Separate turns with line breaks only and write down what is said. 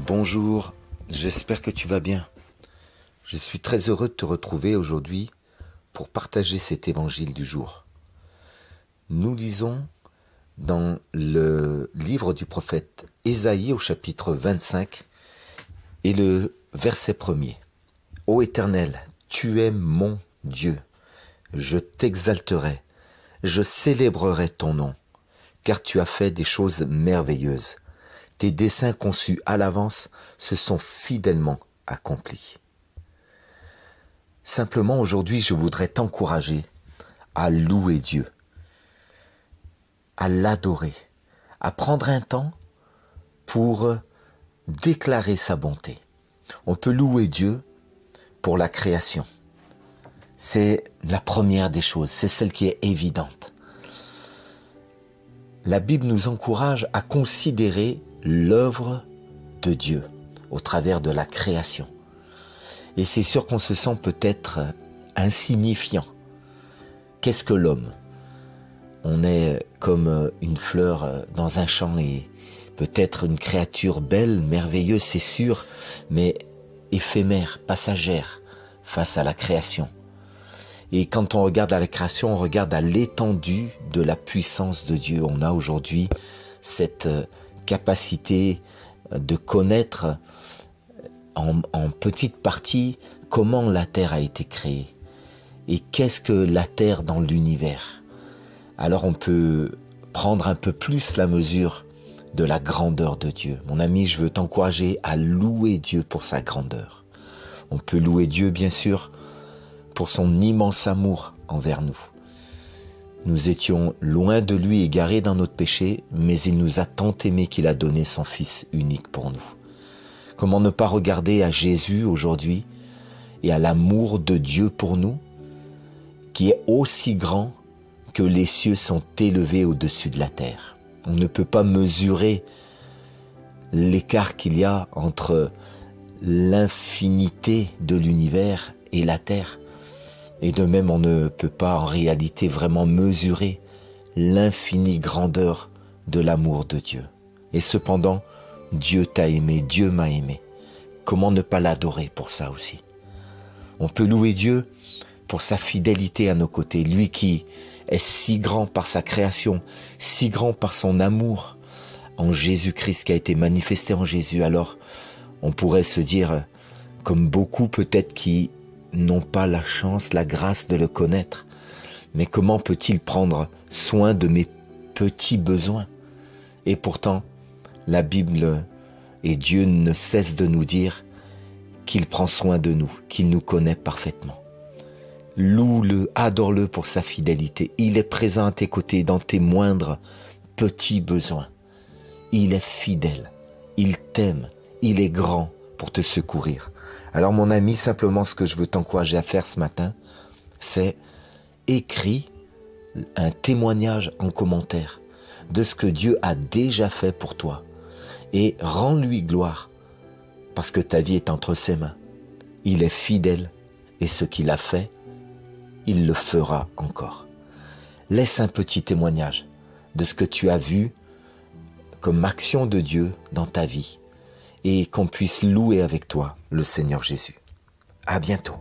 Bonjour, j'espère que tu vas bien. Je suis très heureux de te retrouver aujourd'hui pour partager cet évangile du jour. Nous lisons dans le livre du prophète Ésaïe au chapitre 25 et le verset 1er. Ô Éternel, tu es mon Dieu, je t'exalterai, je célébrerai ton nom, car tu as fait des choses merveilleuses. Tes desseins conçus à l'avance se sont fidèlement accomplis. Simplement aujourd'hui, je voudrais t'encourager à louer Dieu, à l'adorer, à prendre un temps pour déclarer sa bonté. On peut louer Dieu pour la création. C'est la première des choses, c'est celle qui est évidente. La Bible nous encourage à considérer l'œuvre de Dieu au travers de la création. Et c'est sûr qu'on se sent peut-être insignifiant. Qu'est-ce que l'homme ? On est comme une fleur dans un champ et peut-être une créature belle, merveilleuse, c'est sûr, mais éphémère, passagère face à la création. Et quand on regarde à la création, on regarde à l'étendue de la puissance de Dieu. On a aujourd'hui cette capacité de connaître en petite partie comment la Terre a été créée et qu'est-ce que la Terre dans l'univers. Alors on peut prendre un peu plus la mesure de la grandeur de Dieu. Mon ami, je veux t'encourager à louer Dieu pour sa grandeur. On peut louer Dieu, bien sûr, pour son immense amour envers nous. Nous étions loin de lui, égarés dans notre péché, mais il nous a tant aimés qu'il a donné son Fils unique pour nous. Comment ne pas regarder à Jésus aujourd'hui et à l'amour de Dieu pour nous, qui est aussi grand que les cieux sont élevés au-dessus de la terre. On ne peut pas mesurer l'écart qu'il y a entre l'infinité de l'univers et la terre. Et de même, on ne peut pas en réalité vraiment mesurer l'infinie grandeur de l'amour de Dieu. Et cependant, Dieu t'a aimé, Dieu m'a aimé. Comment ne pas l'adorer pour ça aussi ? On peut louer Dieu pour sa fidélité à nos côtés, lui qui est si grand par sa création, si grand par son amour en Jésus-Christ qui a été manifesté en Jésus. Alors, on pourrait se dire, comme beaucoup peut-être qui n'ont pas la chance, la grâce de le connaître, mais comment peut-il prendre soin de mes petits besoins ? Et pourtant, la Bible et Dieu ne cessent de nous dire qu'il prend soin de nous, qu'il nous connaît parfaitement. Loue-le, adore-le pour sa fidélité. Il est présent à tes côtés dans tes moindres petits besoins. Il est fidèle, il t'aime, il est grand pour te secourir. Alors mon ami, simplement ce que je veux t'encourager à faire ce matin, c'est écrire un témoignage en commentaire de ce que Dieu a déjà fait pour toi et rends-lui gloire parce que ta vie est entre ses mains. Il est fidèle et ce qu'il a fait, il le fera encore. Laisse un petit témoignage de ce que tu as vu comme action de Dieu dans ta vie et qu'on puisse louer avec toi le Seigneur Jésus. À bientôt.